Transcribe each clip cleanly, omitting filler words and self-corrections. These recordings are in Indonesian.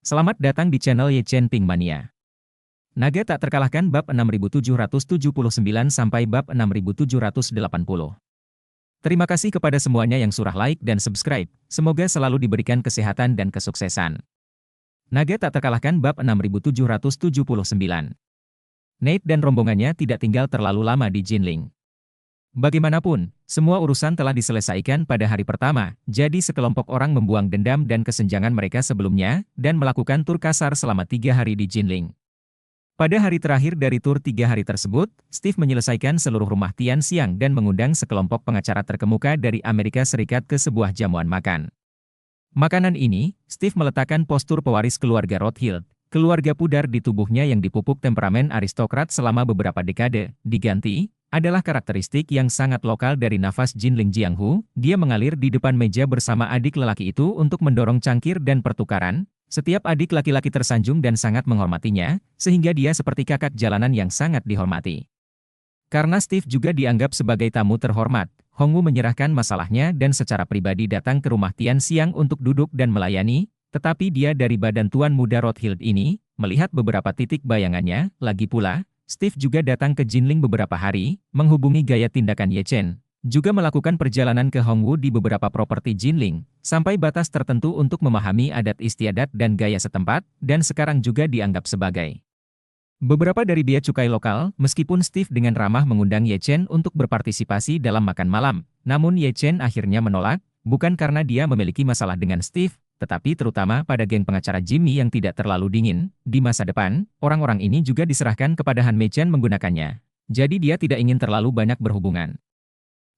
Selamat datang di channel Ye Chen Ping Mania. Naga tak terkalahkan bab 6779 sampai bab 6780. Terima kasih kepada semuanya yang surah like dan subscribe. Semoga selalu diberikan kesehatan dan kesuksesan. Naga tak terkalahkan bab 6779. Nate dan rombongannya tidak tinggal terlalu lama di Jinling. Bagaimanapun, semua urusan telah diselesaikan pada hari pertama, jadi sekelompok orang membuang dendam dan kesenjangan mereka sebelumnya, dan melakukan tur kasar selama 3 hari di Jinling. Pada hari terakhir dari tur 3 hari tersebut, Steve menyelesaikan seluruh rumah Tian Xiang dan mengundang sekelompok pengacara terkemuka dari Amerika Serikat ke sebuah jamuan makan. Makanan ini, Steve meletakkan postur pewaris keluarga Rothschild, keluarga pudar di tubuhnya yang dipupuk temperamen aristokrat selama beberapa dekade, diganti, adalah karakteristik yang sangat lokal dari nafas Jinling Jianghu. Dia mengalir di depan meja bersama adik lelaki itu untuk mendorong cangkir dan pertukaran. Setiap adik laki-laki tersanjung dan sangat menghormatinya, sehingga dia seperti kakak jalanan yang sangat dihormati. Karena Steve juga dianggap sebagai tamu terhormat, Hongwu menyerahkan masalahnya dan secara pribadi datang ke rumah Tian Xiang untuk duduk dan melayani, tetapi dia dari badan tuan muda Rothschild ini, melihat beberapa titik bayangannya. Lagi pula, Steve juga datang ke Jinling beberapa hari, menghubungi gaya tindakan Ye Chen, juga melakukan perjalanan ke Hongwu di beberapa properti Jinling, sampai batas tertentu untuk memahami adat istiadat dan gaya setempat, dan sekarang juga dianggap sebagai beberapa dari bea cukai lokal. Meskipun Steve dengan ramah mengundang Ye Chen untuk berpartisipasi dalam makan malam, namun Ye Chen akhirnya menolak, bukan karena dia memiliki masalah dengan Steve, tetapi terutama pada geng pengacara Jimmy yang tidak terlalu dingin. Di masa depan, orang-orang ini juga diserahkan kepada Han Mei Chen menggunakannya. Jadi dia tidak ingin terlalu banyak berhubungan.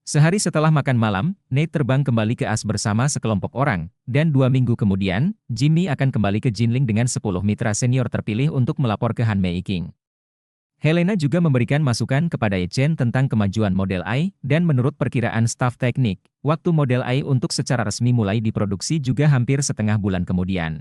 Sehari setelah makan malam, Nate terbang kembali ke As bersama sekelompok orang, dan 2 minggu kemudian, Jimmy akan kembali ke Jinling dengan 10 mitra senior terpilih untuk melapor ke Han Mei King. Helena juga memberikan masukan kepada Ye Chen tentang kemajuan model AI, dan menurut perkiraan staf teknik, waktu model AI untuk secara resmi mulai diproduksi juga hampir setengah bulan kemudian.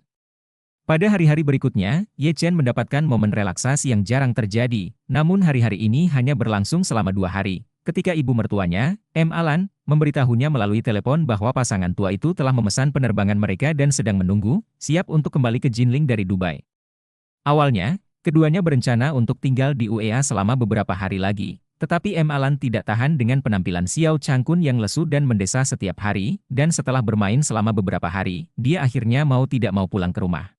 Pada hari-hari berikutnya, Ye Chen mendapatkan momen relaksasi yang jarang terjadi, namun hari-hari ini hanya berlangsung selama 2 hari, ketika ibu mertuanya, Alan, memberitahunya melalui telepon bahwa pasangan tua itu telah memesan penerbangan mereka dan sedang menunggu, siap untuk kembali ke Jinling dari Dubai. Awalnya, keduanya berencana untuk tinggal di UEA selama beberapa hari lagi, tetapi Alan tidak tahan dengan penampilan Xiao Changkun yang lesu dan mendesah setiap hari, dan setelah bermain selama beberapa hari, dia akhirnya mau tidak mau pulang ke rumah.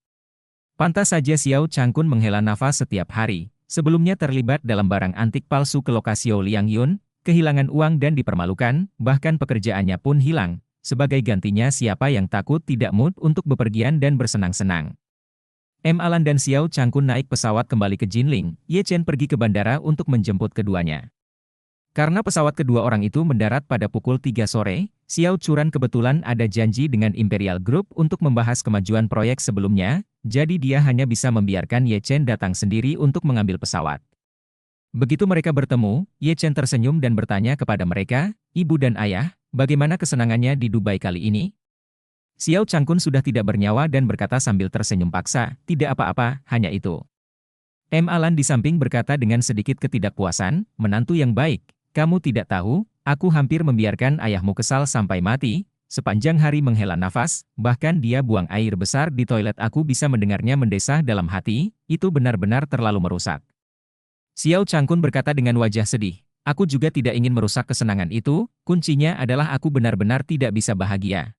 Pantas saja Xiao Changkun menghela nafas setiap hari, sebelumnya terlibat dalam barang antik palsu ke lokasi Liang Yun, kehilangan uang dan dipermalukan, bahkan pekerjaannya pun hilang. Sebagai gantinya siapa yang takut tidak mood untuk bepergian dan bersenang-senang. Alan dan Xiao Changkun naik pesawat kembali ke Jinling. Ye Chen pergi ke bandara untuk menjemput keduanya. Karena pesawat kedua orang itu mendarat pada pukul 3 sore, Xiao Churan kebetulan ada janji dengan Imperial Group untuk membahas kemajuan proyek sebelumnya, jadi dia hanya bisa membiarkan Ye Chen datang sendiri untuk mengambil pesawat. Begitu mereka bertemu, Ye Chen tersenyum dan bertanya kepada mereka, "Ibu dan ayah, bagaimana kesenangannya di Dubai kali ini?" Xiao Changkun sudah tidak bernyawa dan berkata sambil tersenyum paksa, "Tidak apa-apa, hanya itu." Alan di samping berkata dengan sedikit ketidakpuasan, "Menantu yang baik, kamu tidak tahu, aku hampir membiarkan ayahmu kesal sampai mati, sepanjang hari menghela nafas, bahkan dia buang air besar di toilet aku bisa mendengarnya mendesah dalam hati, itu benar-benar terlalu merusak." Xiao Changkun berkata dengan wajah sedih, "Aku juga tidak ingin merusak kesenangan itu, kuncinya adalah aku benar-benar tidak bisa bahagia."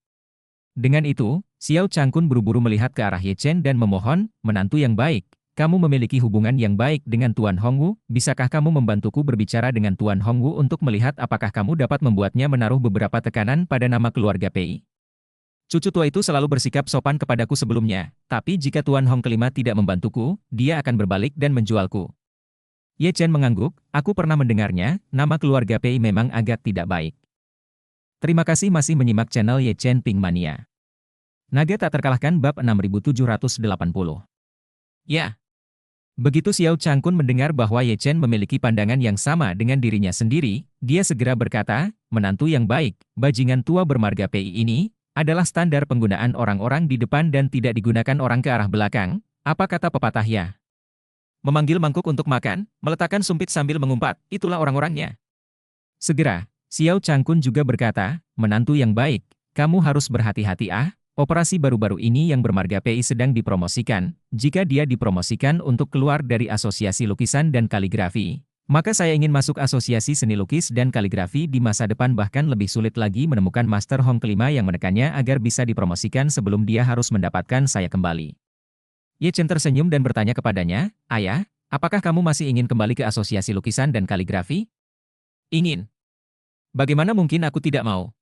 Dengan itu, Xiao Changkun buru-buru melihat ke arah Ye Chen dan memohon, "Menantu yang baik, kamu memiliki hubungan yang baik dengan Tuan Hongwu, bisakah kamu membantuku berbicara dengan Tuan Hongwu untuk melihat apakah kamu dapat membuatnya menaruh beberapa tekanan pada nama keluarga Pei? Cucu tua itu selalu bersikap sopan kepadaku sebelumnya, tapi jika Tuan Hong kelima tidak membantuku, dia akan berbalik dan menjualku." Ye Chen mengangguk, "Aku pernah mendengarnya, nama keluarga Pei memang agak tidak baik." Terima kasih masih menyimak channel Ye Chen Ping Mania. Naga tak terkalahkan bab 6780. Ya. Begitu Xiao Changkun mendengar bahwa Ye Chen memiliki pandangan yang sama dengan dirinya sendiri, dia segera berkata, "Menantu yang baik, bajingan tua bermarga Pei ini, adalah standar penggunaan orang-orang di depan dan tidak digunakan orang ke arah belakang. Apa kata pepatah ya? Memanggil mangkuk untuk makan, meletakkan sumpit sambil mengumpat, itulah orang-orangnya." Segera, Xiao Changkun juga berkata, "Menantu yang baik, kamu harus berhati-hati ah, Operasi baru-baru ini yang bermarga PI sedang dipromosikan. Jika dia dipromosikan untuk keluar dari Asosiasi Lukisan dan Kaligrafi, maka saya ingin masuk Asosiasi Seni Lukis dan Kaligrafi di masa depan, bahkan lebih sulit lagi menemukan Master Hong kelima yang menekannya agar bisa dipromosikan sebelum dia harus mendapatkan saya kembali. Ye Chen tersenyum dan bertanya kepadanya, "Ayah, apakah kamu masih ingin kembali ke Asosiasi Lukisan dan Kaligrafi?" "Ingin. Bagaimana mungkin aku tidak mau?"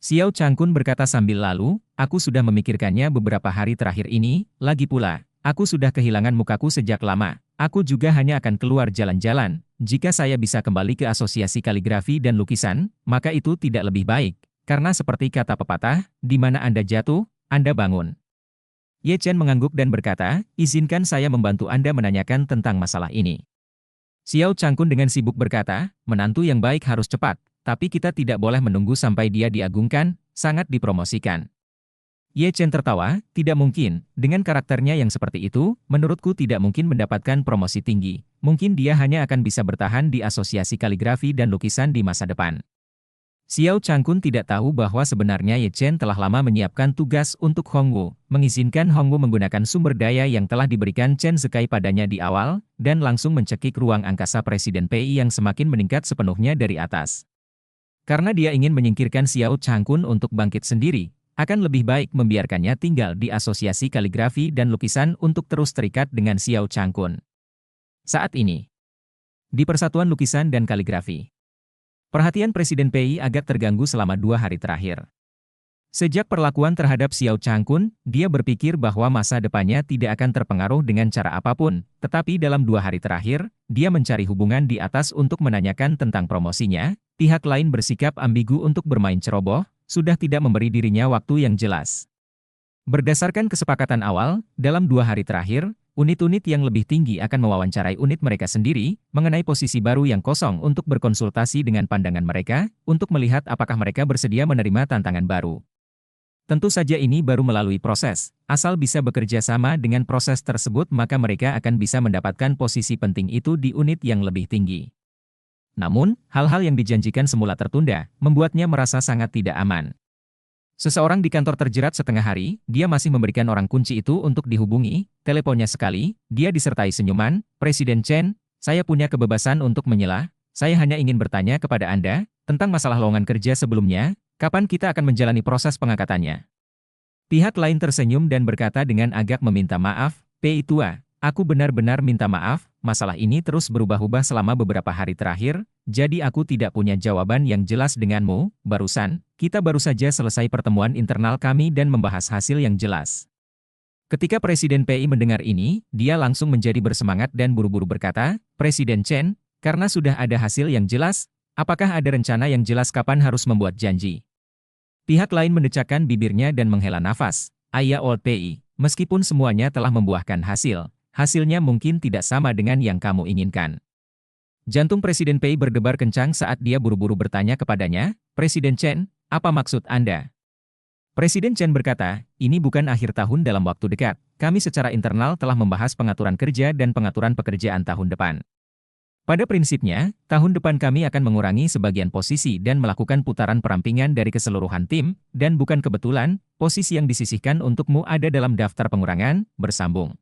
Xiao Changkun berkata sambil lalu, "Aku sudah memikirkannya beberapa hari terakhir ini, lagi pula, aku sudah kehilangan mukaku sejak lama. Aku juga hanya akan keluar jalan-jalan. Jika saya bisa kembali ke Asosiasi Kaligrafi dan Lukisan, maka itu tidak lebih baik. Karena seperti kata pepatah, di mana Anda jatuh, Anda bangun." Ye Chen mengangguk dan berkata, "Izinkan saya membantu Anda menanyakan tentang masalah ini." Xiao Changkun dengan sibuk berkata, "Menantu yang baik harus cepat. Tapi kita tidak boleh menunggu sampai dia diagungkan, sangat dipromosikan." Ye Chen tertawa, "Tidak mungkin, dengan karakternya yang seperti itu, menurutku tidak mungkin mendapatkan promosi tinggi. Mungkin dia hanya akan bisa bertahan di Asosiasi Kaligrafi dan Lukisan di masa depan." Xiao Changkun tidak tahu bahwa sebenarnya Ye Chen telah lama menyiapkan tugas untuk Hongwu, mengizinkan Hongwu menggunakan sumber daya yang telah diberikan Chen Zekai padanya di awal, dan langsung mencekik ruang angkasa Presiden PI yang semakin meningkat sepenuhnya dari atas. Karena dia ingin menyingkirkan Xiao Changkun untuk bangkit sendiri, akan lebih baik membiarkannya tinggal di Asosiasi Kaligrafi dan Lukisan untuk terus terikat dengan Xiao Changkun. Saat ini, di Persatuan Lukisan dan Kaligrafi, perhatian Presiden PI agak terganggu selama 2 hari terakhir. Sejak perlakuan terhadap Xiao Changkun, dia berpikir bahwa masa depannya tidak akan terpengaruh dengan cara apapun, tetapi dalam 2 hari terakhir, dia mencari hubungan di atas untuk menanyakan tentang promosinya. Pihak lain bersikap ambigu untuk bermain ceroboh, sudah tidak memberi dirinya waktu yang jelas. Berdasarkan kesepakatan awal, dalam 2 hari terakhir, unit-unit yang lebih tinggi akan mewawancarai unit mereka sendiri, mengenai posisi baru yang kosong untuk berkonsultasi dengan pandangan mereka, untuk melihat apakah mereka bersedia menerima tantangan baru. Tentu saja ini baru melalui proses, asal bisa bekerja sama dengan proses tersebut maka mereka akan bisa mendapatkan posisi penting itu di unit yang lebih tinggi. Namun, hal-hal yang dijanjikan semula tertunda, membuatnya merasa sangat tidak aman. Seseorang di kantor terjerat setengah hari, dia masih memberikan orang kunci itu untuk dihubungi, teleponnya sekali, dia disertai senyuman, "Presiden Chen, saya punya kebebasan untuk menyela, saya hanya ingin bertanya kepada Anda, tentang masalah lowongan kerja sebelumnya, kapan kita akan menjalani proses pengangkatannya?" Pihak lain tersenyum dan berkata dengan agak meminta maaf, "PI tua, aku benar-benar minta maaf, masalah ini terus berubah-ubah selama beberapa hari terakhir, jadi aku tidak punya jawaban yang jelas denganmu. Barusan, kita baru saja selesai pertemuan internal kami dan membahas hasil yang jelas." Ketika Presiden PI mendengar ini, dia langsung menjadi bersemangat dan buru-buru berkata, "Presiden Chen, karena sudah ada hasil yang jelas, apakah ada rencana yang jelas kapan harus membuat janji?" Pihak lain mendecakkan bibirnya dan menghela nafas, "Ayah Old PI, meskipun semuanya telah membuahkan hasil, hasilnya mungkin tidak sama dengan yang kamu inginkan." Jantung Presiden PI berdebar kencang saat dia buru-buru bertanya kepadanya, "Presiden Chen, apa maksud Anda?" Presiden Chen berkata, "Ini bukan akhir tahun dalam waktu dekat. Kami secara internal telah membahas pengaturan kerja dan pengaturan pekerjaan tahun depan. Pada prinsipnya, tahun depan kami akan mengurangi sebagian posisi dan melakukan putaran perampingan dari keseluruhan tim, dan bukan kebetulan, posisi yang disisihkan untukmu ada dalam daftar pengurangan," bersambung.